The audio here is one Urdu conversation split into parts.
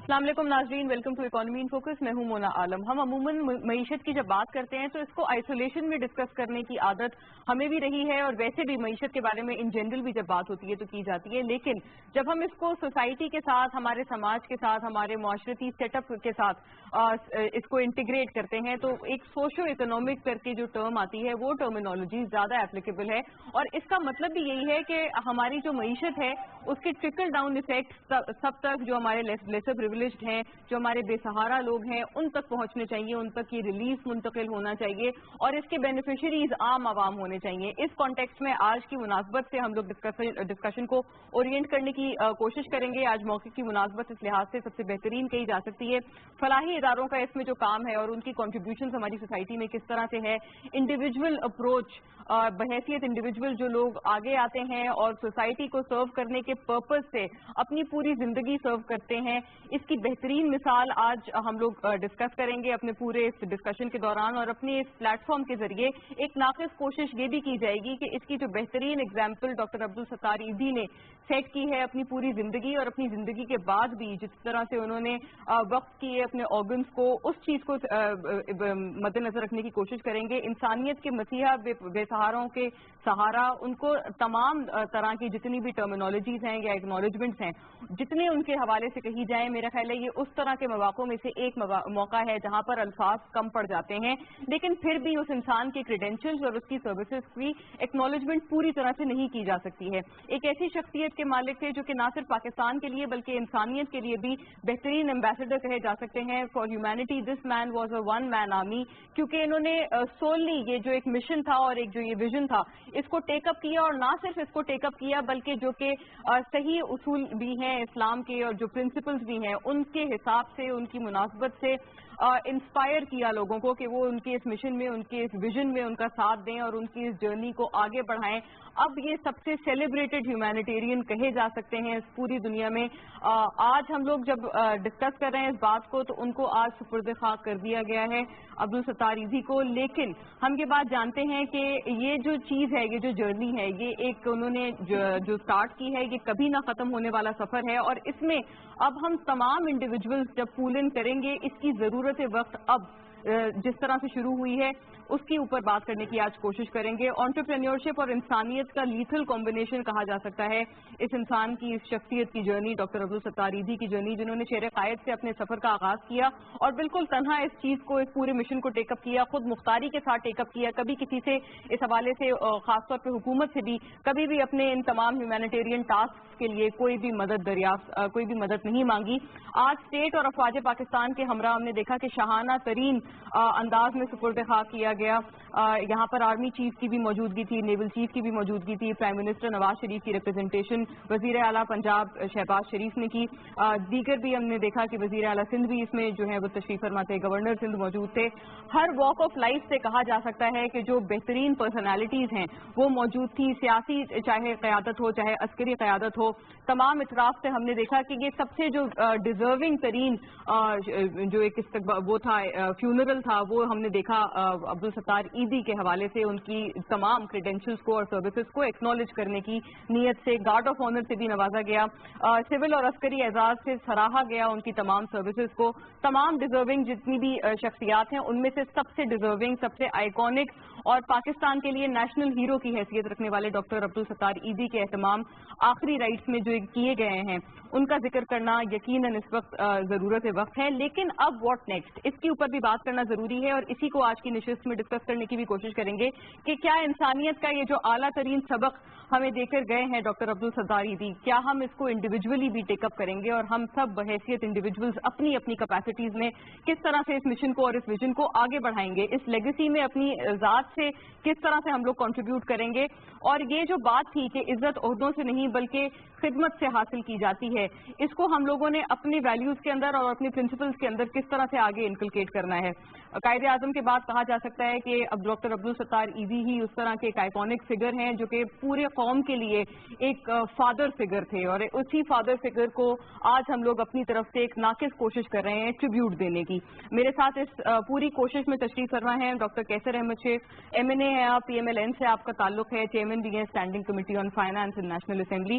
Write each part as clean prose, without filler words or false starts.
السلام علیکم ناظرین، welcome to economy in focus. میں ہوں مونا عالم. ہم عموماً معیشت کی جب بات کرتے ہیں تو اس کو آئسولیشن میں ڈسکس کرنے کی عادت ہمیں بھی رہی ہے، اور ویسے بھی معیشت کے بارے میں ان جنرل بھی جب بات ہوتی ہے تو کی جاتی ہے. لیکن جب ہم اس کو سوسائٹی کے ساتھ، ہمارے سماج کے ساتھ، ہمارے معاشرتی سیٹ اپ کے ساتھ اس کو انٹیگریٹ کرتے ہیں تو ایک سوشو اکنامک کر کے جو ٹرم آتی ہے وہ ٹرمینالوجی زیادہ اپلیکیبل ہے. اور اس کا مطلب بھی یہی ہے کہ ہماری جو معیشت ہے اس کے ٹرکل ڈاؤن ایفیکٹ سب تک، جو ہمارے لیسر پریویلیجڈ ہیں، جو ہمارے بے سہارا لوگ ہیں، ان تک پہنچنے چاہیے، ان تک یہ ریلیف منتقل ہونا چاہیے، اور اس کے بینیفیشریز عام عوام ہونے چاہیے. اس کانٹیکسٹ میں آج کی مناسبت سے ہم لوگ ڈسکشن کو اورینٹ کرنے کی کوشش کریں گے. آج موقع کی مناسبت اس لحاظ سے سب سے بہترین کہی جا سکتی ہے. فلاحی اداروں کا اس میں جو کام ہے اور ان کی کنٹریبیوشنز ہماری سوسائٹی میں کس طرح سے ہے، انڈیویجول اپروچ، بحیثیت انڈیویجول جو لوگ آگے آتے ہیں اور سوسائٹی کو سرو کرنے کے پرپز سے اپنی پوری زندگی سرو کرتے ہیں، اس کی بہترین مثال آج ہم لوگ ڈسکس کریں گے اپنے پورے اس ڈسکشن کے دوران. اور اپنے اس پلیٹ فارم کے ذریعے ایک ناقص کوشش یہ بھی کی جائے گی کہ اس کی جو بہترین اگزامپل ڈاکٹر عبدالستار ایدھی نے سیٹ کی ہے اپنی پوری زندگی، اور اپنی زندگی کے بعد بھی جس طرح سے انہوں نے وقت کیے اپنے آرگنز کو، اس چیز کو مد نظر رکھنے کی کوشش کریں گے. انسانیت کے مسیحا، بے سہاروں کے سہارا، ان کو تمام طرح کی جتنی بھی ٹرمینالوجیز ہیں یا ایکنالجمنٹس ہیں جتنے ان کے حوالے سے کہی جائیں، میرا خیال ہے یہ اس طرح کے مواقعوں میں سے ایک موقع ہے جہاں پر الفاظ کم پڑ جاتے ہیں، لیکن پھر بھی اس انسان کے کریڈینشلز اور اس کی سروسز کی ایکنالجمنٹ پوری طرح سے نہیں کی جا سکتی ہے. ایک ایسی شخصیت کے مالک تھے جو کہ نہ صرف پاکستان کے لیے بلکہ انسانیت کے لیے بھی بہترین ایمبیسڈر کہے جا سکتے ہیں for humanity. This man was a one man army, کیونکہ انہوں نے سوللی یہ جو ایک مشن تھا اور ایک جو یہ ویژن تھا اس کو ٹیک اپ کیا، اور نہ صرف اس کو ٹیک اپ کیا بلکہ جو کہ صحیح اصول بھی ہیں اسلام کے اور جو پرنسپلز بھی ہیں ان کے حساب سے، ان کی مناسبت سے انسپائر کیا لوگوں کو کہ وہ ان کے اس مشن میں، ان کے اس ویژن میں ان کا ساتھ دیں اور ان کی اس جرنی کو آگے بڑھائیں. اب یہ سب سے سیلیبریٹڈ ہیومینیٹیرین کہے جا سکتے ہیں اس پوری دنیا میں. آج ہم لوگ جب ڈسکس کر رہے ہیں اس بات کو تو ان کو آج سپرد خاک کر دیا گیا ہے، عبدالستار ایدھی کو. لیکن ہم یہ بات جانتے ہیں کہ یہ جو چیز ہے، یہ جو جرنی ہے، یہ ایک انہوں نے جو سٹارٹ کی ہے، یہ کبھی نہ ختم ہونے والا سفر ہے. اور اس میں اب ہم تمام انڈیویجولز جب پول ان کریں گے، اس کی ضرورت وقت اب جس طرح سے شروع ہوئی ہے اس کے اوپر بات کرنے کی آج کوشش کریں گے. انٹرپرینیورشپ اور انسانیت کا لیتھل کمبینیشن کہا جا سکتا ہے اس انسان کی، اس شخصیت کی جرنی، ڈاکٹر عبدالستار ایدھی کی جرنی، جنہوں نے شیر قائد سے اپنے سفر کا آغاز کیا اور بالکل تنہا اس چیز کو، اس پورے مشن کو ٹیک اپ کیا، خود مختاری کے ساتھ ٹیک اپ کیا. کبھی کسی سے اس حوالے سے، خاص طور پہ حکومت سے بھی کبھی بھی اپنے ان تمام ہیومینیٹیرین ٹاسک کے لیے کوئی بھی مدد نہیں مانگی. آج اسٹیٹ اور افواج پاکستان کے ہمراہ ہم نے دیکھا کہ شاہانہ ترین انداز میں سپرد خاک کیا گیا. یہاں پر آرمی چیف کی بھی موجودگی تھی، نیول چیف کی بھی موجودگی تھی، پرائم منسٹر نواز شریف کی ریپرزنٹیشن وزیر اعلیٰ پنجاب شہباز شریف نے کی. دیگر بھی ہم نے دیکھا کہ وزیر اعلیٰ سندھ بھی اس میں جو ہے وہ تشریف فرما تھے، گورنر سندھ موجود تھے. ہر واک آف لائف سے کہا جا سکتا ہے کہ جو بہترین پرسنالٹیز ہیں وہ موجود تھی، سیاسی چاہے قیادت ہو چاہے عسکری قیادت ہو. تمام اطراف سے ہم نے دیکھا کہ یہ سب سے جو ڈیزرونگ ترین جو ایک وہ تھا فیونرل تھا، وہ ہم نے دیکھا عبدالستار ایدھی کے حوالے سے ان کی تمام کریڈینشلز کو اور سروسز کو ایکنالج کرنے کی نیت سے گارڈ آف آنر سے بھی نوازا گیا، سول اور عسکری اعزاز سے سراہا گیا ان کی تمام سروسز کو. تمام ڈیزرونگ جتنی بھی شخصیات ہیں ان میں سے سب سے ڈیزرونگ، سب سے آئیکونک اور پاکستان کے لیے نیشنل ہیرو کی حیثیت رکھنے والے ڈاکٹر عبدالستار ایدھی کے اہتمام آخری رائٹس میں جو کیے گئے ہیں ان کا ذکر کرنا یقیناً اس وقت ضرورت وقت ہے. لیکن اب واٹ نیکسٹ، اس کے اوپر بھی بات کرنا ضروری ہے، اور اسی کو آج کی نشست میں ڈسکس کرنے کی بھی کوشش کریں گے کہ کیا انسانیت کا یہ جو اعلیٰ ترین سبق ہمیں دے کر گئے ہیں ڈاکٹر عبدالستار ایدھی، کیا ہم اس کو انڈیویجولی بھی ٹیک اپ کریں گے، اور ہم سب بحیثیت انڈیویجولز اپنی اپنی کیپیسٹیز میں کس طرح سے اس مشن کو اور اس ویژن کو آگے بڑھائیں گے، اس لیگیسی میں اپنی ذات سے کس طرح سے ہم لوگ کنٹریبیوٹ کریں گے. اور یہ جو بات تھی کہ عزت عہدوں سے نہیں بلکہ خدمت سے حاصل کی جاتی ہے، اس کو ہم لوگوں نے اپنی ویلیوز کے اندر اور اپنی پرنسپلز کے اندر کس طرح سے آگے انکلکیٹ کرنا ہے. قائد اعظم کے بعد کہا جا سکتا ہے کہ اب ڈاکٹر عبدالستار ایدھی ہی اس طرح کے ایک آئیکونک فگر ہیں جو کہ پورے قوم کے لیے ایک فادر فگر تھے، اور اسی فادر فگر کو آج ہم لوگ اپنی طرف سے ایک ناقص کوشش کر رہے ہیں ٹریبیوٹ دینے کی. میرے ساتھ اس پوری کوشش میں تشریف فرما ہیں ڈاکٹر کیسر احمد شیخ، MNA ہیں آپ، PMLN سے آپ کا تعلق ہے، چیئرمین بھی ہیں standing committee on finance in national assembly.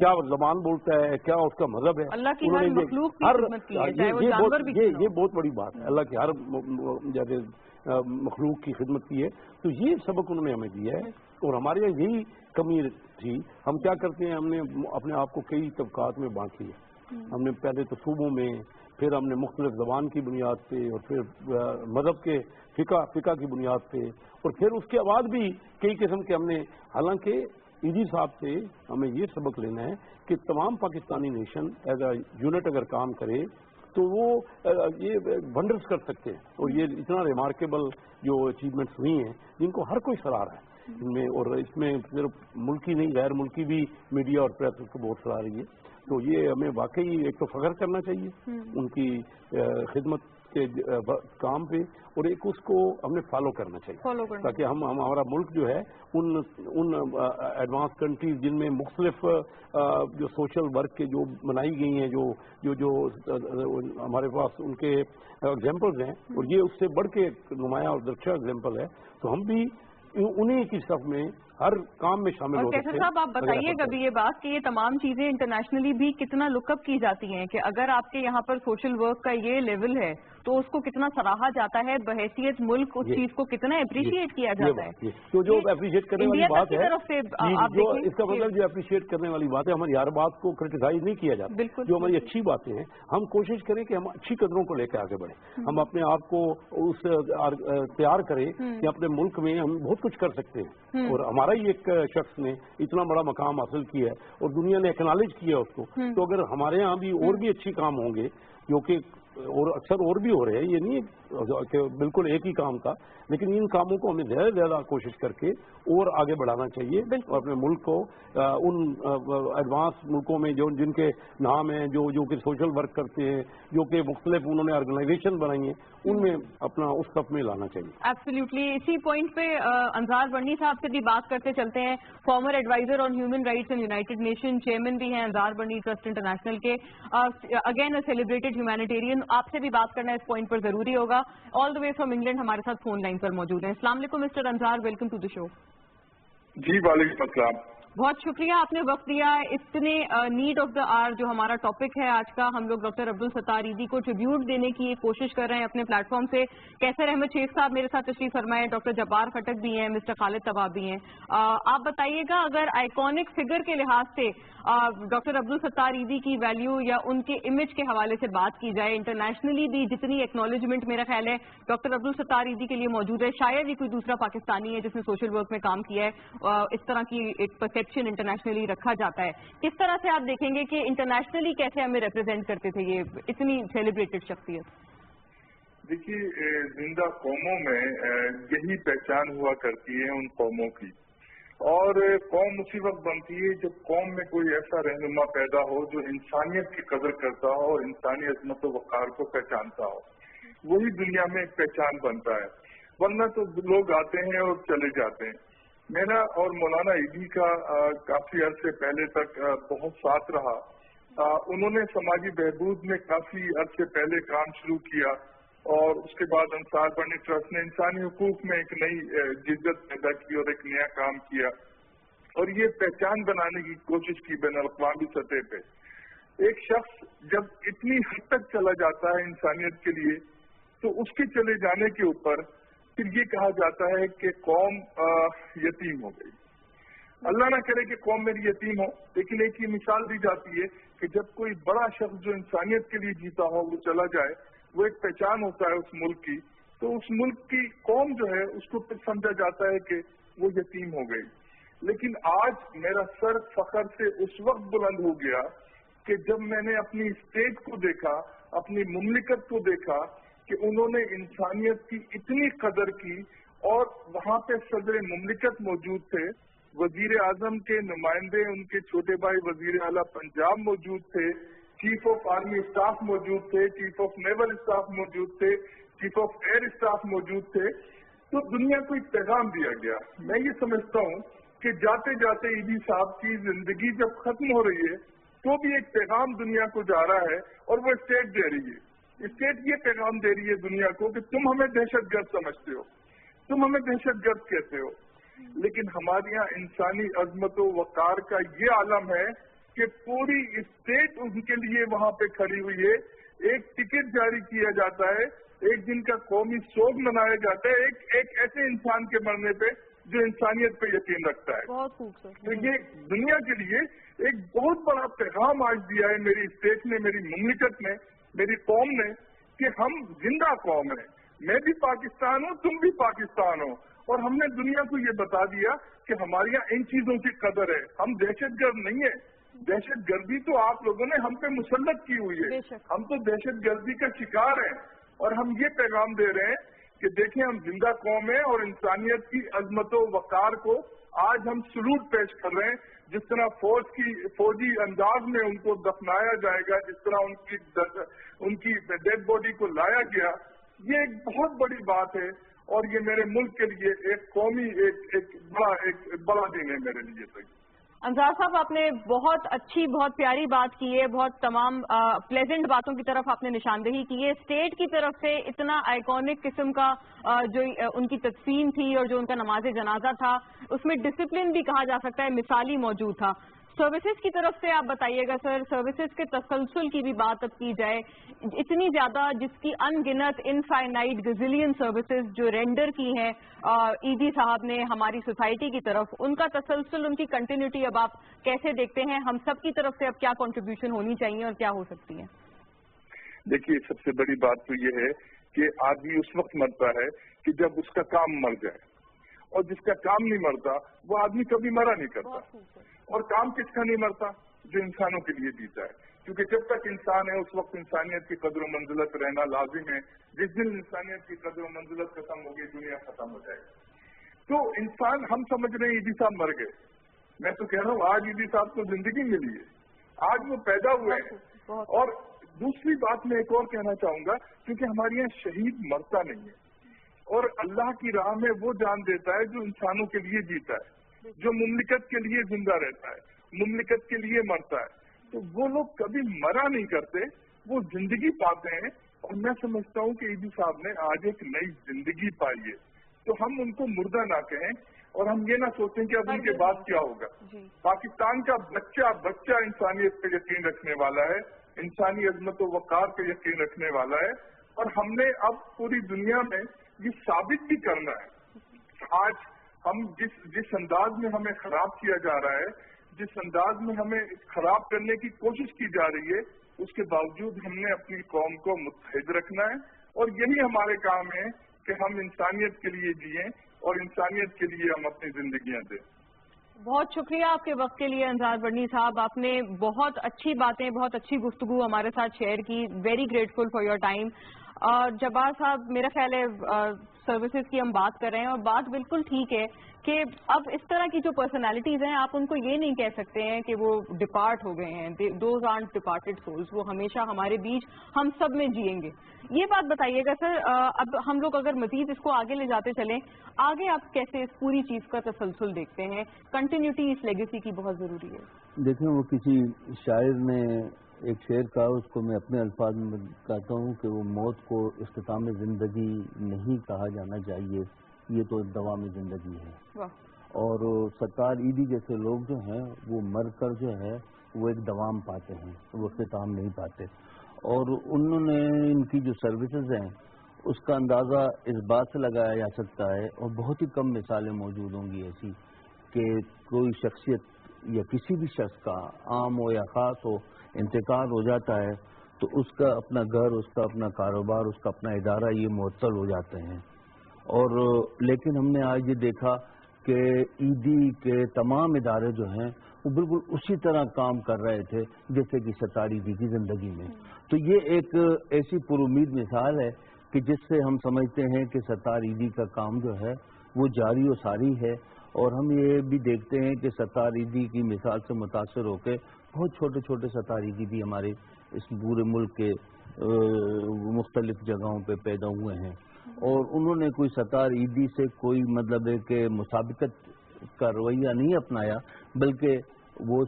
کیا زبان بولتا ہے, کیا اس کا مذہب ہے. اللہ کی ہر مخلوق کی خدمت کی ہے, چاہے وہ جانور بھی یہ بہت بڑی بات ہے, اللہ کی ہر جیسے مخلوق کی خدمت کی ہے. تو یہ سبق انہوں نے ہمیں دیا ہے, اور ہمارے یہاں یہی کمی تھی. ہم کیا کرتے ہیں, ہم نے اپنے آپ کو کئی طبقات میں بانٹ لیا. ہم نے پہلے تو صوبوں میں, پھر ہم نے مختلف زبان کی بنیاد پہ, اور پھر مذہب کے فقہ کی بنیاد پہ, اور پھر اس کے بعد بھی کئی قسم کے ہم نے. حالانکہ ایدھی صاحب سے ہمیں یہ سبق لینا ہے کہ تمام Pakistani nation as a unit اگر کام کرے تو وہ یہ ونڈرز کر سکتے ہیں, اور یہ اتنا ریمارکیبل جو اچیومنٹس ہوئی ہیں جن کو ہر کوئی سراہ رہا ہے ان میں, اور اس میں صرف ملکی نہیں غیر ملکی بھی میڈیا اور پریس کو بہت سراہ رہی ہے. تو یہ ہمیں واقعی ایک تو فخر کرنا چاہیے ان کی خدمت کے کام پہ, اور ایک اس کو ہم نے فالو کرنا چاہیے تاکہ ہمارا ملک جو ہے ان ایڈوانس کنٹریز جن میں مختلف جو سوشل ورک کے جو بنائی گئی ہیں, جو ہمارے پاس ان کے ایگزامپلز ہیں, اور یہ اس سے بڑھ کے نمایاں اور درخشاں ایگزامپل ہے, تو ہم بھی انہیں کی صف میں ہر کام میں شامل ہو سکتے ہیں. کیسر صاحب, آپ بتائیے کبھی یہ بات کہ یہ تمام چیزیں انٹرنیشنلی بھی کتنا لک اپ کی جاتی ہیں, کہ اگر آپ کے یہاں پر سوشل ورک کا یہ لیول ہے تو اس کو کتنا سراہا جاتا ہے, بحیثیت ملک اس چیز کو کتنا اپریشیٹ کیا جاتا ہے. تو جو اپریشیٹ کرنے والی بات ہے, جو اس کا مطلب جو اپریشیٹ کرنے والی بات ہے, ہماری ہر بات کو کرٹیسائز نہیں کیا جاتا. جو ہماری اچھی باتیں ہیں ہم کوشش کریں کہ ہم اچھی قدروں کو لے کے آگے بڑھیں, ہم اپنے آپ کو اس تیار کریں کہ اپنے ملک میں ہم بہت کچھ کر سکتے ہیں, اور ہمارا ہی ایک شخص نے اتنا بڑا مقام حاصل کیا ہے اور دنیا نے ایکنالج کیا اس کو. تو اگر ہمارے ہاں بھی اور بھی اچھی کام ہوں گے, جو کہ اور اکثر اور بھی ہو رہے ہیں, یہ نہیں کہ بالکل ایک ہی کام کا, لیکن ان کاموں کو ہمیں زیادہ سے زیادہ کوشش کر کے اور آگے بڑھانا چاہیے, اور اپنے ملک کو ان ایڈوانس ملکوں میں جن کے نام ہیں, جو کہ سوشل ورک کرتے ہیں, جو کہ مختلف انہوں نے آرگنائزیشن بنائی ہیں, ان میں اپنا اس صف میں لانا چاہیے. ایبسلیوٹلی. اسی پوائنٹ پہ انصار برنی صاحب سے بھی بات کرتے چلتے ہیں. Former adviser on human rights and United Nation, chairman بھی ہیں انصار برنی ٹرسٹ انٹرنیشنل کے, اگین اے سیلیبریٹڈ ہیومینیٹیرین. آپ سے بھی بات کرنا اس پوائنٹ پر ضروری ہوگا. آل دا وے فرام انگلینڈ ہمارے ساتھ فون لائن پر موجود ہیں. السلام علیکم مسٹر انصار, ویلکم ٹو دی شو. جی وعلیکم السلام. بہت شکریہ آپ نے وقت دیا. اتنے نیڈ آف دا آر جو ہمارا ٹاپک ہے آج کا, ہم لوگ ڈاکٹر عبدالستار ایدھی کو ٹریبیوٹ دینے کی کوشش کر رہے ہیں اپنے پلیٹ فارم سے. کیسر احمد شیخ صاحب میرے ساتھ تشریف فرمائے, ڈاکٹر جبار خٹک بھی ہیں, مسٹر خالد طباب بھی ہیں. آپ بتائیے گا اگر آئیکونک فگر کے لحاظ سے ڈاکٹر عبدالستار ایدھی کی ویلیو یا ان کے امیج کے حوالے سے بات کی جائے, انٹرنیشنلی بھی جتنی ایکنالجمنٹ میرا خیال ہے ڈاکٹر عبدالستار ایدھی کے لیے موجود ہے, شاید ہی کوئی دوسرا پاکستانی ہے جس نے سوشل ورک میں کام کیا ہے, اس طرح کی ایک پرسیپشن انٹرنیشنلی رکھا جاتا ہے. کس طرح سے آپ دیکھیں گے کہ انٹرنیشنلی کیسے ہمیں ریپرزینٹ کرتے تھے یہ اتنی سیلیبریٹڈ شخصیت؟ دیکھیے, زندہ قوموں میں یہی پہچان ہوا کرتی ہے ان قوموں کی, اور قوم اسی وقت بنتی ہے جب قوم میں کوئی ایسا رہنما پیدا ہو جو انسانیت کی قدر کرتا ہو اور انسانی عظمت و وقار کو پہچانتا ہو. وہی دنیا میں ایک پہچان بنتا ہے, ورنہ تو لوگ آتے ہیں اور چلے جاتے ہیں. میرا اور مولانا ایدھی کا کافی عرصے پہلے تک بہت ساتھ رہا. انہوں نے سماجی بہبود میں کافی عرصے پہلے کام شروع کیا, اور اس کے بعد انصار برنی ٹرسٹ نے انسانی حقوق میں ایک نئی جدت پیدا کی اور ایک نیا کام کیا, اور یہ پہچان بنانے کی کوشش کی بین الاقوامی سطح پہ. ایک شخص جب اتنی حد تک چلا جاتا ہے انسانیت کے لیے, تو اس کے چلے جانے کے اوپر پھر یہ کہا جاتا ہے کہ قوم یتیم ہو گئی. اللہ نہ کرے کہ قوم میری یتیم ہو, لیکن ایک یہ مثال دی جاتی ہے کہ جب کوئی بڑا شخص جو انسانیت کے لیے جیتا ہو وہ چلا جائے, وہ ایک پہچان ہوتا ہے اس ملک کی, تو اس ملک کی قوم جو ہے اس کو پھر سمجھا جاتا ہے کہ وہ یتیم ہو گئی. لیکن آج میرا سر فخر سے اس وقت بلند ہو گیا کہ جب میں نے اپنی اسٹیٹ کو دیکھا, اپنی مملکت کو دیکھا کہ انہوں نے انسانیت کی اتنی قدر کی, اور وہاں پہ صدر مملکت موجود تھے, وزیر اعظم کے نمائندے ان کے چھوٹے بھائی وزیر اعلیٰ پنجاب موجود تھے, چیف آف آرمی اسٹاف موجود تھے, چیف آف نیول اسٹاف موجود تھے, چیف آف ایئر اسٹاف موجود تھے. تو دنیا کو ایک پیغام دیا گیا. میں یہ سمجھتا ہوں کہ جاتے جاتے ایدھی صاحب کی زندگی جب ختم ہو رہی ہے تو بھی ایک پیغام دنیا کو جا رہا ہے, اور وہ اسٹیٹ دے رہی ہے. اسٹیٹ یہ پیغام دے رہی ہے دنیا کو کہ تم ہمیں دہشت گرد سمجھتے ہو, تم ہمیں دہشت گرد کہتے ہو, لیکن ہمارے یہاں انسانی عظمت و وقار کا یہ عالم ہے کہ پوری اسٹیٹ ان کے لیے وہاں پہ کھڑی ہوئی ہے. ایک ٹکٹ جاری کیا جاتا ہے, ایک دن کا قومی سوگ منایا جاتا ہے ایک ایسے انسان کے مرنے پہ جو انسانیت پہ یقین رکھتا ہے. بہت خوبصورت. تو یہ دنیا کے لیے ایک بہت بڑا پیغام آج دیا ہے میری اسٹیٹ نے, میری مملکت نے, میری قوم نے, کہ ہم زندہ قوم ہیں. میں بھی پاکستان ہوں, تم بھی پاکستان ہو, اور ہم نے دنیا کو یہ بتا دیا کہ ہمارے یہاں ان چیزوں کی قدر ہے. ہم دہشت گرد نہیں ہیں. دہشت گردی تو آپ لوگوں نے ہم پہ مسلط کی ہوئی ہے. ہم تو دہشت گردی کا شکار ہیں, اور ہم یہ پیغام دے رہے ہیں کہ دیکھیں ہم زندہ قوم ہیں, اور انسانیت کی عظمت و وقار کو آج ہم سلوٹ پیش کر رہے ہیں. جس طرح فوجی انداز میں ان کو دفنایا جائے گا, جس طرح ان کی ڈیڈ باڈی کو لایا گیا, یہ ایک بہت بڑی بات ہے. اور یہ میرے ملک کے لیے ایک قومی ایک بڑا دن ہے میرے لیے. تو انصار صاحب, آپ نے بہت اچھی, بہت پیاری بات کی ہے, بہت تمام پلیزنٹ باتوں کی طرف آپ نے نشاندہی کی ہے. اسٹیٹ کی طرف سے اتنا آئیکونک قسم کا جو ان کی تدفین تھی اور جو ان کا نماز جنازہ تھا, اس میں ڈسپلن بھی کہا جا سکتا ہے مثالی موجود تھا. سروسز کی طرف سے آپ بتائیے گا سر, سروسز کے تسلسل کی بھی بات اب کی جائے. اتنی زیادہ, جس کی ان گنت انفائنائٹ گزیلین سروسز جو رینڈر کی ہیں ایدی صاحب نے ہماری سوسائٹی کی طرف, ان کا تسلسل, ان کی کنٹینیوٹی اب آپ کیسے دیکھتے ہیں؟ ہم سب کی طرف سے اب کیا کنٹریبیوشن ہونی چاہیے اور کیا ہو سکتی ہے؟ دیکھیے, سب سے بڑی بات تو یہ ہے کہ آدمی اس وقت مرتا ہے کہ جب اس کا کام مر جائے, اور جس کا کام نہیں مرتا وہ آدمی کبھی مرا نہیں کرتا. اور کام کس کا نہیں مرتا؟ جو انسانوں کے لیے جیتا ہے. کیونکہ جب تک انسان ہے اس وقت انسانیت کی قدر و منزلت رہنا لازم ہے. جس دن انسانیت کی قدر و منزلت ختم ہوگی, دنیا ختم ہو جائے گی. تو انسان, ہم سمجھ رہے ہیں ایدی صاحب مر گئے. میں تو کہہ رہا ہوں آج ایدی صاحب کو زندگی ملی ہے, آج وہ پیدا ہوئے ہیں. اور دوسری بات میں ایک اور کہنا چاہوں گا, کیونکہ ہمارے یہاں شہید مرتا نہیں ہے, اور اللہ کی راہ میں وہ جان دیتا ہے جو انسانوں کے لیے جیتا ہے, جو مملکت کے لیے زندہ رہتا ہے, مملکت کے لیے مرتا ہے. تو وہ لوگ کبھی مرا نہیں کرتے, وہ زندگی پاتے ہیں. اور میں سمجھتا ہوں کہ ایدی صاحب نے آج ایک نئی زندگی پائی ہے, تو ہم ان کو مردہ نہ کہیں, اور ہم یہ نہ سوچیں کہ اب ان کے بعد کیا ہوگا. پاکستان کا بچہ انسانیت پہ یقین رکھنے والا ہے, انسانی عظمت و وقار پہ یقین رکھنے والا ہے, اور ہم نے اب پوری دنیا میں یہ ثابت بھی کرنا ہے. آج ہم جس انداز میں ہمیں خراب کیا جا رہا ہے, جس انداز میں ہمیں خراب کرنے کی کوشش کی جا رہی ہے, اس کے باوجود ہم نے اپنی قوم کو متحد رکھنا ہے. اور یہی ہمارے کام ہے کہ ہم انسانیت کے لیے جئیں اور انسانیت کے لیے ہم اپنی زندگیاں دیں. بہت شکریہ آپ کے وقت کے لیے انصار بڑنی صاحب. آپ نے بہت اچھی باتیں, بہت اچھی گفتگو ہمارے ساتھ شیئر کی. Very grateful for your time. Jabbar Sahab, میرا خیال ہے سروسز کی ہم بات کر رہے ہیں, اور بات بالکل ٹھیک ہے کہ اب اس طرح کی جو پرسنالٹیز ہیں, آپ ان کو یہ نہیں کہہ سکتے ہیں کہ وہ ڈپارٹ ہو گئے ہیں. دوز آرنٹ ڈپارٹڈ سولز, وہ ہمیشہ ہمارے بیچ ہم سب میں جئیں گے. یہ بات بتائیے گا سر, اب ہم لوگ اگر مزید اس کو آگے لے جاتے چلیں, آگے آپ کیسے اس پوری چیز کا تسلسل دیکھتے ہیں؟ کنٹینیوٹی اس لیگیسی کی بہت ضروری ہے. دیکھیں, وہ کسی شاعر نے ایک شعر کہا, اس کو میں اپنے الفاظ میں کہتا ہوں کہ وہ موت کو اختتام زندگی نہیں کہا جانا چاہیے, یہ تو دوام زندگی ہے. اور ستار ایدی جیسے لوگ جو ہیں وہ مر کر جو ہے وہ ایک دوام پاتے ہیں, وہ اختتام نہیں پاتے. اور انہوں نے, ان کی جو سروسز ہیں اس کا اندازہ اس بات سے لگایا جا سکتا ہے, اور بہت ہی کم مثالیں موجود ہوں گی ایسی کہ کوئی شخصیت یا کسی بھی شخص کا, عام ہو یا خاص ہو, انتقال ہو جاتا ہے تو اس کا اپنا گھر, اس کا اپنا کاروبار, اس کا اپنا ادارہ یہ معطل ہو جاتے ہیں. اور لیکن ہم نے آج یہ دیکھا کہ ایدی کے تمام ادارے جو ہیں وہ بالکل اسی طرح کام کر رہے تھے جیسے کہ ستار ایدی کی زندگی میں. تو یہ ایک ایسی پرامید مثال ہے کہ جس سے ہم سمجھتے ہیں کہ ستار ایدی کا کام جو ہے وہ جاری و ساری ہے. اور ہم یہ بھی دیکھتے ہیں کہ ستار ایدی کی مثال سے متاثر ہو کے بہت چھوٹے چھوٹے ستار ایدی بھی ہمارے اس پورے ملک کے مختلف جگہوں پہ پیدا ہوئے ہیں. اور انہوں نے کوئی ستار ایدی سے کوئی مطلب ہے کہ مسابقت کا رویہ نہیں اپنایا, بلکہ وہ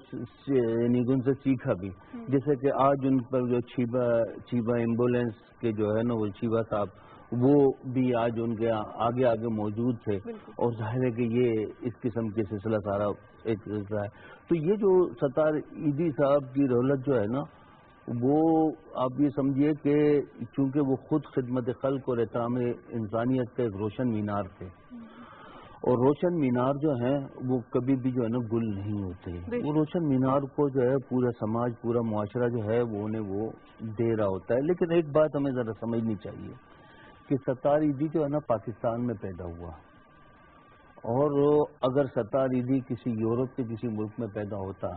یعنی ان سے سیکھا بھی. جیسے کہ آج ان پر جو چیبا ایمبولینس کے جو ہے نا, وہ چیبا صاحب, وہ بھی آج ان کے آگے آگے موجود تھے، اور ظاہر ہے کہ یہ اس قسم کے سلسلہ سارا ایک سلسلہ ہے۔ تو یہ جو ستار عیدی صاحب کی رحلت جو ہے نا، وہ آپ یہ سمجھیے کہ چونکہ وہ خود خدمت خلق اور احترام انسانیت کا ایک روشن مینار تھے، اور روشن مینار جو ہیں وہ کبھی بھی جو ہے نا گل نہیں ہوتے، وہ روشن مینار کو جو ہے پورا سماج، پورا معاشرہ جو ہے وہ انہیں وہ دے رہا ہوتا ہے۔ لیکن ایک بات ہمیں ذرا سمجھنی چاہیے کہ ستار عیدی جو ہے نا پاکستان میں پیدا ہوا، اور اگر ستار عیدی کسی یورپ کے کسی ملک میں پیدا ہوتا،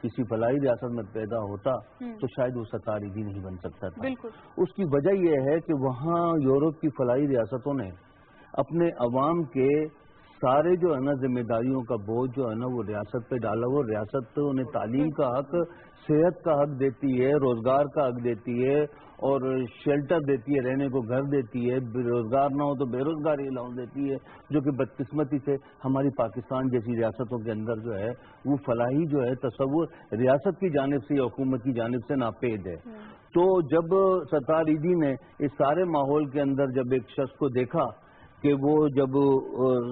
کسی فلاحی ریاست میں پیدا ہوتا، تو شاید وہ ستار عیدی نہیں بن سکتا تھا۔ اس کی وجہ یہ ہے کہ وہاں یورپ کی فلاحی ریاستوں نے اپنے عوام کے سارے جو ہے نا ذمہ داریوں کا بوجھ جو ہے نا وہ ریاست پہ ڈالا ہوا۔ ریاست انہیں تعلیم کا حق، صحت کا حق دیتی ہے، روزگار کا حق دیتی ہے، اور شیلٹر دیتی ہے، رہنے کو گھر دیتی ہے، روزگار نہ ہو تو بے روزگاری الاؤنس دیتی ہے، جو کہ بدقسمتی سے ہماری پاکستان جیسی ریاستوں کے اندر جو ہے وہ فلاحی جو ہے تصور ریاست کی جانب سے یا حکومت کی جانب سے ناپید ہے۔ تو جب ستار عیدی نے اس سارے ماحول کے اندر جب ایک شخص کو دیکھا کہ وہ جب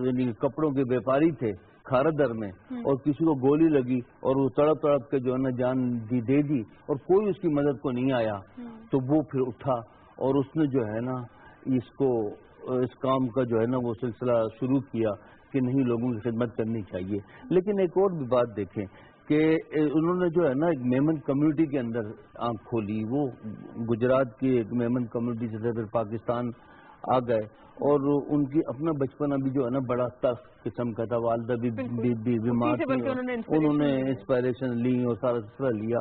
یعنی کپڑوں کے بیپاری تھے کھارا میں، اور کسی کو گولی لگی اور وہ تڑپ تڑپ کے جو ہے نا جان دے دی، اور کوئی اس کی مدد کو نہیں آیا، تو وہ پھر اٹھا اور اس نے جو ہے نا اس کام کا جو ہے نا وہ سلسلہ شروع کیا کہ نہیں، لوگوں کی خدمت کرنی چاہیے۔ لیکن ایک اور بھی بات دیکھیں کہ انہوں نے جو ہے نا ایک میمن کمیونٹی کے اندر آنکھ کھولی، وہ گجرات کی ایک میمن کمیونٹی سے پھر پاکستان آ گئے، اور ان کی اپنا بچپن ابھی جو ہے نا بڑا تخت قسم کا تھا، والدہ بھی بیمار تھی، انہوں نے انسپائریشن لی اور سارا سلسلہ لیا،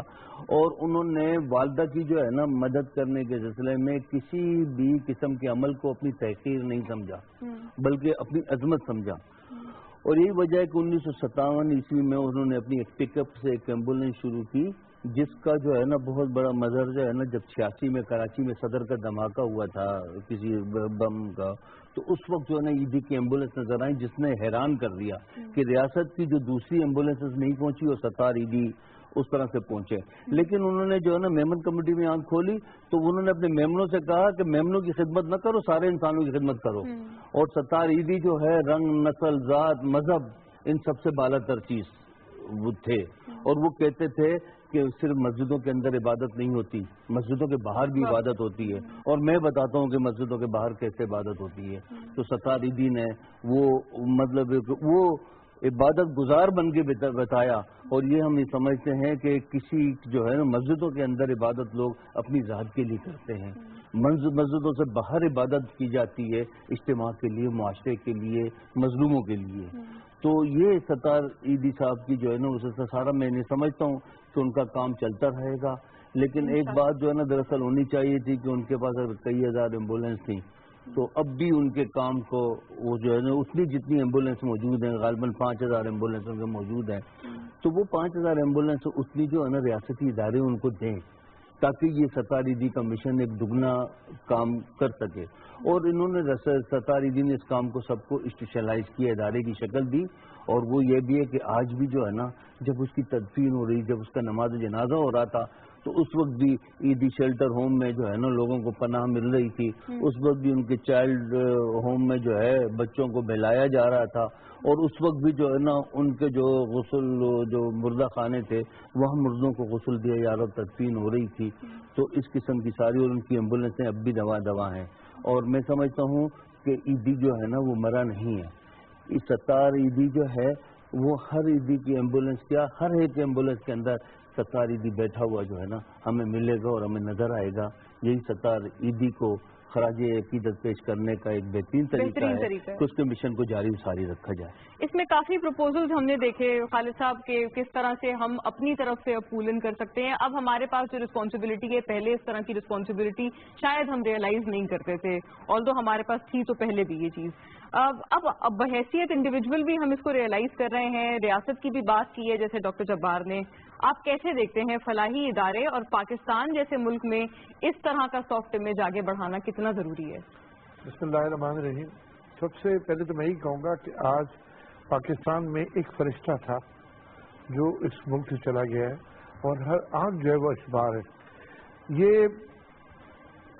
اور انہوں نے والدہ کی جو ہے نا مدد کرنے کے سلسلے میں کسی بھی قسم کے عمل کو اپنی تحقیر نہیں سمجھا، بلکہ اپنی عظمت سمجھا۔ اور یہی وجہ ہے کہ 1957 عیسوی میں انہوں نے اپنی ایک پک اپ سے ایک ایمبولینس شروع کی، جس کا جو ہے نا بہت بڑا مظہر جو ہے نا جب 86 میں کراچی میں صدر کا دھماکہ ہوا تھا کسی بم کا، تو اس وقت جو ہے نا عیدی کی ایمبولینس نظر آئی، جس نے حیران کر دیا کہ ریاست کی جو دوسری ایمبولینسز نہیں پہنچی اور ستار عیدی اس طرح سے پہنچے۔ لیکن انہوں نے جو ہے نا میمن کمیٹی میں آنکھ کھولی، تو انہوں نے اپنے میمنوں سے کہا کہ میمنوں کی خدمت نہ کرو، سارے انسانوں کی خدمت کرو، اور ستار عیدی جو ہے رنگ، نسل، ذات، مذہب ان سب سے بالا تر چیز وہ تھے، اور وہ کہتے تھے کہ صرف مسجدوں کے اندر عبادت نہیں ہوتی، مسجدوں کے باہر بھی عبادت ہوتی ہے، اور میں بتاتا ہوں کہ مسجدوں کے باہر کیسے عبادت ہوتی ہے۔ تو ستار عیدی نے وہ مطلب وہ عبادت گزار بن کے بتایا، اور یہ ہم یہ سمجھتے ہیں کہ کسی جو ہے نا مسجدوں کے اندر عبادت لوگ اپنی ذات کے لیے کرتے ہیں، مسجدوں سے باہر عبادت کی جاتی ہے اجتماع کے لیے، معاشرے کے لیے، مظلوموں کے لیے۔ تو یہ ستار عیدی صاحب کی جو ہے نا اسے سارا میں نہیں سمجھتا ہوں کہ ان کا کام چلتا رہے گا، لیکن ایک بات جو ہے نا دراصل ہونی چاہیے تھی کہ ان کے پاس کئی ہزار ایمبولینس تھیں، تو اب بھی ان کے کام کو وہ جو ہے نا اتنی جتنی ایمبولینس موجود ہیں، غالباً 5000 ایمبولینس ان کے موجود ہیں، تو وہ 5000 ایمبولینس اتنی جو ہے نا ریاستی ادارے ان کو دیں، تاکہ یہ ستار عیدی کا مشن ایک دگنا کام کر سکے۔ اور انہوں نے ستار عیدی نے اس کام کو سب کو اسپیشلائز کیا، ادارے کی شکل دی، اور وہ یہ بھی ہے کہ آج بھی جو ہے نا جب اس کی تدفین ہو رہی، جب اس کا نماز جنازہ ہو رہا تھا، تو اس وقت بھی عیدی شیلٹر ہوم میں جو ہے نا لوگوں کو پناہ مل رہی تھی، اس وقت بھی ان کے چائلڈ ہوم میں جو ہے بچوں کو بہلایا جا رہا تھا، اور اس وقت بھی جو ہے نا ان کے جو غسل جو مردہ خانے تھے وہاں مردوں کو غسل دیا جا رہا، تدفین ہو رہی تھی۔ تو اس قسم کی ساری، اور ان کی ایمبولینسیں اب بھی دوا ہیں، اور میں سمجھتا ہوں کہ عیدی جو ہے نا وہ مرا نہیں ہے۔ اس ستار عیدی جو ہے وہ ہر عیدی کی ایمبولینس کیا، ہر ایک ایمبولینس کے اندر ستار عیدی بیٹھا ہوا جو ہے نا ہمیں ملے گا اور ہمیں نظر آئے گا۔ یہی ستار عیدی کو خراج عقیدت پیش کرنے کا ایک بہترین طریقہ ہے کہ اس کے مشن کو جاری ساری رکھا جائے۔ اس میں کافی پروپوزلز ہم نے دیکھے خالد صاحب کہ کس طرح سے ہم اپنی طرف سے پولن کر سکتے ہیں۔ اب ہمارے پاس جو رسپانسبلٹی ہے، پہلے اس طرح کی رسپانسبلٹی شاید ہم ریئلائز نہیں کرتے تھے، آلدو ہمارے پاس تھی تو پہلے بھی یہ چیز، اب بحیثیت انڈیویجول بھی ہم اس کو ریئلائز کر رہے ہیں۔ ریاست کی بھی بات کی ہے جیسے ڈاکٹر جبار نے، آپ کیسے دیکھتے ہیں فلاحی ادارے اور پاکستان جیسے ملک میں اس طرح کا سافٹ امیج آگے بڑھانا کتنا ضروری ہے؟ بسم اللہ الرحمن الرحیم۔ سب سے پہلے تو میں یہی کہوں گا کہ آج پاکستان میں ایک فرشتہ تھا جو اس ملک سے چلا گیا ہے، اور ہر آنکھ جو ہے وہ اخبار ہے۔ یہ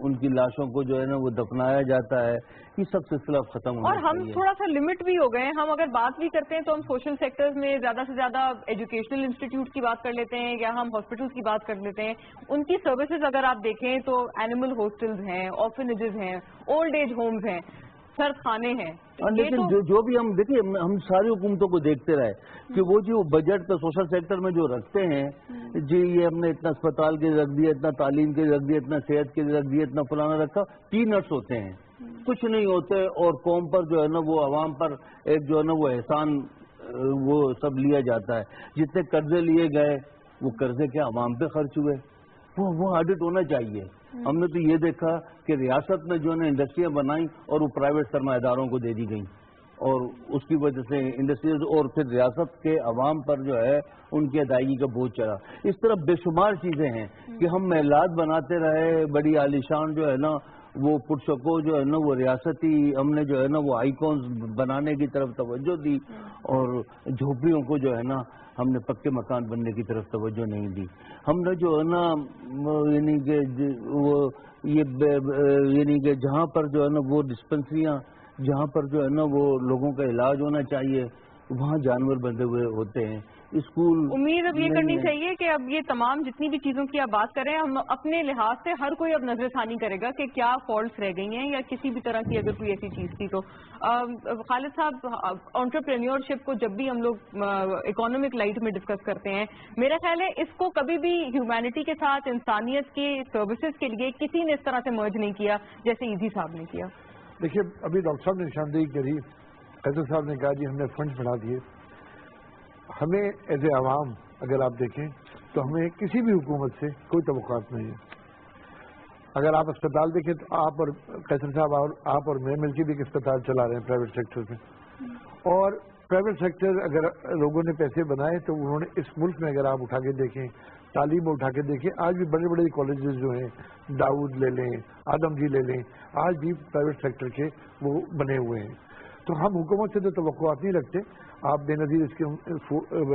ان کی لاشوں کو جو ہے نا وہ دفنایا جاتا ہے. یہ سب سلسلہ ختم ہونا اور ہم چاہیے. تھوڑا سا لمٹ بھی ہو گئے ہیں. ہم اگر بات بھی کرتے ہیں تو ہم سوشل سیکٹرز میں زیادہ سے زیادہ ایجوکیشنل انسٹیٹیوٹ کی بات کر لیتے ہیں یا ہم ہاسپٹلس کی بات کر لیتے ہیں. ان کی سروسز اگر آپ دیکھیں تو اینیمل ہاسٹلز ہیں, آرفنیجز ہیں, اولڈ ایج ہومز ہیں, سرد خانے ہیں. لیکن جو بھی ہم دیکھیے, ہم ساری حکومتوں کو دیکھتے رہے کہ وہ جو بجٹ پہ سوشل سیکٹر میں جو رکھتے ہیں جی, یہ ہم نے اتنا اسپتال کے رکھ دیا, اتنا تعلیم کے رکھ دیا, اتنا صحت کے رکھ دیا, اتنا فلانا رکھا, پینٹس ہوتے ہیں, کچھ نہیں ہوتے. اور قوم پر جو ہے نا وہ عوام پر ایک جو ہے نا وہ احسان وہ سب لیا جاتا ہے. جتنے قرضے لیے گئے وہ قرضے کے عوام پہ خرچ ہوئے, وہ آڈٹ ہونا چاہیے. ہم نے تو یہ دیکھا کہ ریاست میں جو ہے نا انڈسٹریاں بنائیں اور وہ پرائیویٹ سرمایہ داروں کو دے دی گئیں, اور اس کی وجہ سے انڈسٹریز اور پھر ریاست کے عوام پر جو ہے ان کی ادائیگی کا بوجھ چڑھا. اس طرح بے شمار چیزیں ہیں کہ ہم محلات بناتے رہے, بڑی عالیشان جو ہے نا وہ پرشکو جو ہے نا وہ ریاستی, ہم نے جو ہے نا وہ آئیکونز بنانے کی طرف توجہ دی, اور جھوپڑیوں کو جو ہے نا ہم نے پکے مکان بننے کی طرف توجہ نہیں دی. ہم نے جو ہے نا یعنی کہ وہ یعنی کہ جہاں پر جو ہے نا وہ ڈسپنسریاں, جہاں پر جو ہے نا وہ لوگوں کا علاج ہونا چاہیے, وہاں جانور بندھے ہوئے ہوتے ہیں. اسکول امید اب یہ کرنی چاہیے کہ اب یہ تمام جتنی بھی چیزوں کی آپ بات کر رہے ہیں, ہم اپنے لحاظ سے ہر کوئی اب نظر ثانی کرے گا کہ کیا فالٹس رہ گئی ہیں یا کسی بھی طرح کی اگر کوئی ایسی چیز تھی تو. خالد صاحب, انٹرپرینیورشپ کو جب بھی ہم لوگ اکانومک لائٹ میں ڈسکس کرتے ہیں, میرا خیال ہے اس کو کبھی بھی ہیومینٹی کے ساتھ, انسانیت کے سروسز کے لیے کسی نے اس طرح سے مرج نہیں کیا جیسے ایزی صاحب نے کیا. دیکھیے, ابھی ڈاکٹر صاحب نے نشاندہی کری, قیصر صاحب نے کہا جی ہم نے فنڈ بڑھا دیے. ہمیں ایز اے عوام اگر آپ دیکھیں تو ہمیں کسی بھی حکومت سے کوئی توقعات نہیں ہے. اگر آپ اسپتال دیکھیں تو آپ اور قیصر صاحب اور آپ اور میں مل کے بھی ایک اسپتال چلا رہے ہیں پرائیویٹ سیکٹر میں, اور پرائیویٹ سیکٹر اگر لوگوں نے پیسے بنائے تو انہوں نے اس ملک میں اگر آپ اٹھا کے دیکھیں, تعلیم اٹھا کے دیکھیں, آج بھی بڑے بڑے کالجز جو ہیں, داؤد لے لیں, آدم جی لے لیں, آج بھی پرائیویٹ سیکٹر کے وہ بنے ہوئے ہیں. تو ہم حکومت سے تو توقعات نہیں رکھتے. آپ بے نظیر اس کے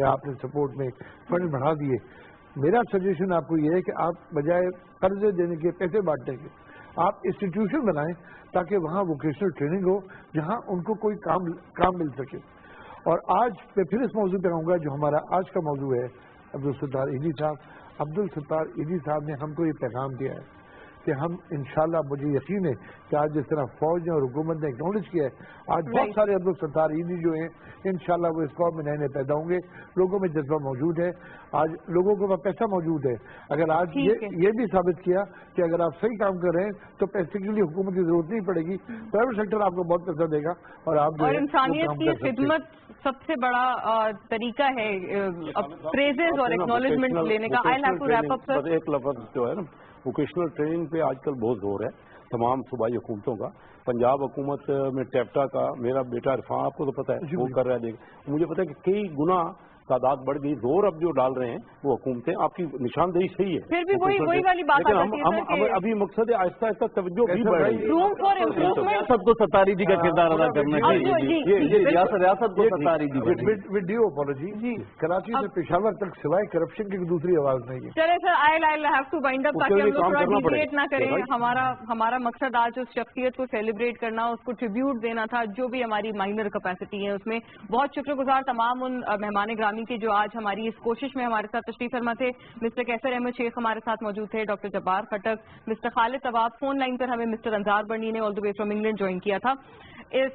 آپ نے سپورٹ میں فنڈ بڑھا دیے. میرا سجیشن آپ کو یہ ہے کہ آپ بجائے قرضے دینے کے, پیسے بانٹنے کے, آپ انسٹیٹیوشن بنائیں تاکہ وہاں ووکیشنل ٹریننگ ہو جہاں ان کو کوئی کام مل سکے. اور آج میں پھر اس موضوع پہ آؤں گا جو ہمارا آج کا موضوع ہے, عبدالستار ایدھی صاحب. عبدالستار ایدھی صاحب نے ہم کو یہ پیغام دیا ہے کہ ہم انشاءاللہ, مجھے یقین ہے کہ آج جس طرح فوج نے اور حکومت نے اکنالج کیا ہے, آج بہت سارے عبدالستار ایدھی جو ہیں انشاءاللہ وہ اس قوم میں نئے نئے پیدا ہوں گے. لوگوں میں جذبہ موجود ہے, آج لوگوں کے پاس پیسہ موجود ہے. اگر آج یہ بھی ثابت کیا کہ اگر آپ صحیح کام کر رہے ہیں تو پیسے کے لیے حکومت کی ضرورت نہیں پڑے گی, پرائیویٹ سیکٹر آپ کو بہت پیسہ دے گا اور آپ جو انسانیت کی خدمت سب سے بڑا طریقہ ہے پریزز اور ایکنالجمنٹ لینے کا. ایک لفظ جو ہے نا, ووکیشنل ٹریننگ پہ آج کل بہت زور ہے تمام صوبائی حکومتوں کا. پنجاب حکومت میں ٹیپٹا کا میرا بیٹا عرفان, آپ کو تو پتا ہے وہ کر رہا ہے. مجھے پتا ہے کہ کئی گنا تعداد بڑھ گئی. زور اب جو ڈال رہے ہیں وہ حکومتیں, آپ کی نشاندہی صحیح ہے, پھر بھی وہی والی بات ابھی مقصد ہے آہستہ آہستہ توجہ بھی بڑھ رہی ہے. ریاست کو ستاری جی کا کردار ادا کرنا چاہیے. یہ ریاست کو ستاری جی ود ڈیو اپالوجی, کراچی سے پشاور تک سوائے کرپشن کی دوسری آواز نہیں ہے. چلے سر, آئی ہیو ٹو وائنڈ اپ تاکہ ہم لوگ تھوڑا ڈیبیٹ نہ کریں. ہمارا مقصد آج اس شخصیت کو سیلیبریٹ کرنا, اس کو ٹریبیوٹ دینا تھا جو بھی ہماری مائنر کیپیسٹی ہے اس میں. بہت شکر گزار تمام ان مہمان گرامی کے جو آج ہماری اس کوشش میں ہمارے ساتھ تشریف فرما تھے. مسٹر قیصر احمد شیخ ہمارے ساتھ موجود تھے, ڈاکٹر جبار خٹک, مسٹر خالد طواب. فون لائن پر ہمیں مسٹر انزار بنی نے آل دی وے فرام انگلینڈ جوائن کیا تھا.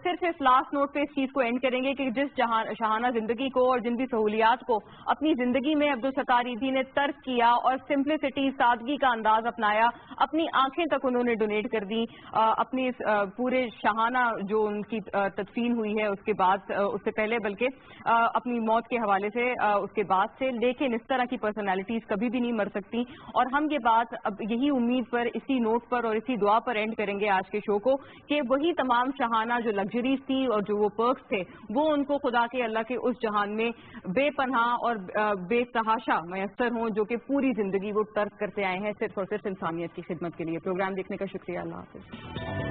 صرف اس لاسٹ نوٹ پہ اس چیز کو اینڈ کریں گے کہ جس شاہانہ زندگی کو اور جن بھی سہولیات کو اپنی زندگی میں عبدالستار ایدھی نے ترک کیا اور سمپلسٹی, سادگی کا انداز اپنایا, اپنی آنکھیں تک انہوں نے ڈونیٹ کر دی اپنی پورے شاہانہ جو ان کی تدفین ہوئی ہے اس کے بعد, اس سے پہلے بلکہ اپنی موت کے حوالے سے اس کے بعد سے. لیکن اس طرح کی پرسنالٹیز کبھی بھی نہیں مر سکتی, اور ہم یہ بات اب یہی امید پر, اسی نوٹ پر اور اسی دعا پر اینڈ کریں گے آج کے شو کو کہ وہی تمام شاہانہ جو لگژریز تھی اور جو وہ پرکس تھے وہ ان کو خدا کے, اللہ کے اس جہان میں بے پناہ اور بے تحاشا میسر ہوں جو کہ پوری زندگی وہ ترک کرتے آئے ہیں صرف اور صرف انسانیت کی خدمت کے لیے. پروگرام دیکھنے کا شکریہ. اللہ حافظ.